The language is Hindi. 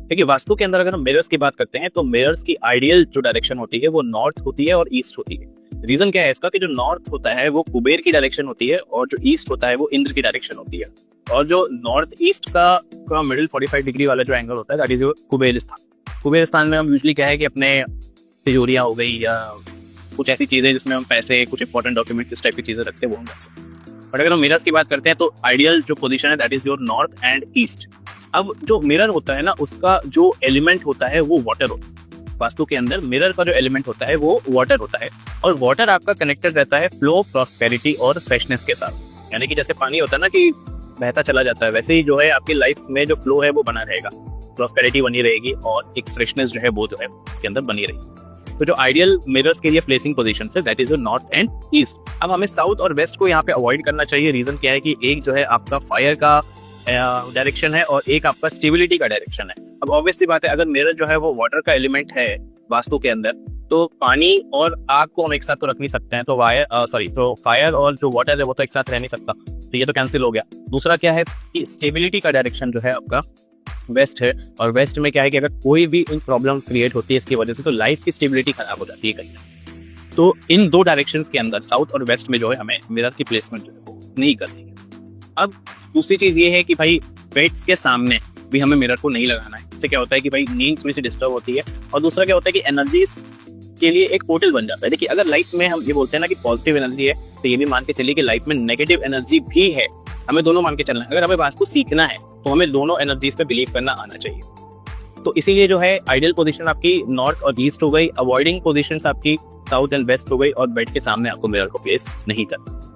देखिए वास्तु के अंदर अगर हम मिरर्स की बात करते हैं तो मिरर्स की आइडियल जो डायरेक्शन होती है वो नॉर्थ होती है और ईस्ट होती है। रीजन क्या है इसका कि जो नॉर्थ होता है वो कुबेर की डायरेक्शन होती है और जो ईस्ट होता है वो इंद्र की डायरेक्शन होती है। और जो नॉर्थ ईस्ट का मिडिल 45 डिग्री वाला जो एंगल होता है दैट इज कुबेर स्थान। कुबेर स्थान में हम यूजली क्या है कि अपने तिजोरियां हो गई या कुछ ऐसी चीजें जिसमें हम पैसे कुछ इंपॉर्टेंट डॉक्यूमेंट इस टाइप की चीजें रखते हैं वो हम रख सकते हैं। बट अगर हम मिरर्स की बात करते हैं तो आइडियल जो पोजीशन है that is your north and east. अब जो मिरर होता है ना उसका जो एलिमेंट होता है वो वाटर होता है। वास्तु के अंदर मिरर का जो एलिमेंट होता है वो वाटर होता है और वाटर आपका कनेक्टेड रहता है फ्लो, प्रॉस्पेरिटी और फ्रेशनेस के साथ। यानी कि जैसे पानी होता है ना कि बहता चला जाता है, वैसे ही जो है आपकी लाइफ में जो फ्लो है वो बना रहेगा, प्रॉस्पेरिटी बनी रहेगी और एक फ्रेशनेस जो है वो जो है इसके अंदर बनी रहेगी। तो जो आइडियल मिरर्स के लिए प्लेसिंग पोजीशन है that is your north and east. अब हमें साउथ और वेस्ट को यहाँ पे अवॉइड करना चाहिए। रीजन क्या है कि एक जो है आपका फायर का डायरेक्शन है और एक आपका स्टेबिलिटी का डायरेक्शन है। अब ऑब्वियसली बात है अगर मिरर जो है वो वाटर का एलिमेंट है वास्तु के अंदर तो पानी और आग को हम एक साथ तो रख नहीं सकते हैं, तो फायर और जो वाटर है वो तो एक साथ रह नहीं सकता, तो ये तो कैंसिल हो गया। दूसरा क्या है कि स्टेबिलिटी का डायरेक्शन जो है आपका वेस्ट है और वेस्ट में क्या है कि अगर कोई भी प्रॉब्लम क्रिएट होती है इसकी वजह से तो लाइफ की स्टेबिलिटी खराब हो जाती है कहीं। तो इन दो डायरेक्शंस के अंदर साउथ और वेस्ट में जो है हमें मिरर की प्लेसमेंट जो है वो नहीं करनी है। अब दूसरी चीज ये है कि भाई बेड्स के सामने भी हमें मिरर को नहीं लगाना है। इससे क्या होता है कि भाई नींद थोड़ी सी डिस्टर्ब होती है और दूसरा क्या होता है कि एनर्जीज के लिए एक पोर्टल बन जाता है। देखिए अगर लाइफ में हम ये बोलते हैं ना कि पॉजिटिव एनर्जी है तो ये भी मान के चलिए कि लाइफ में नेगेटिव एनर्जी भी है। हमें दोनों मान के चलना है। अगर हमें वास्तु सीखना है तो हमें दोनों एनर्जीज पे बिलीव करना आना चाहिए। तो इसीलिए जो है आइडियल पोजीशन आपकी नॉर्थ और ईस्ट हो गई, अवॉइडिंग पोजीशंस आपकी साउथ एंड वेस्ट हो गई और बेड के सामने आपको मिरर को प्लेस नहीं करना।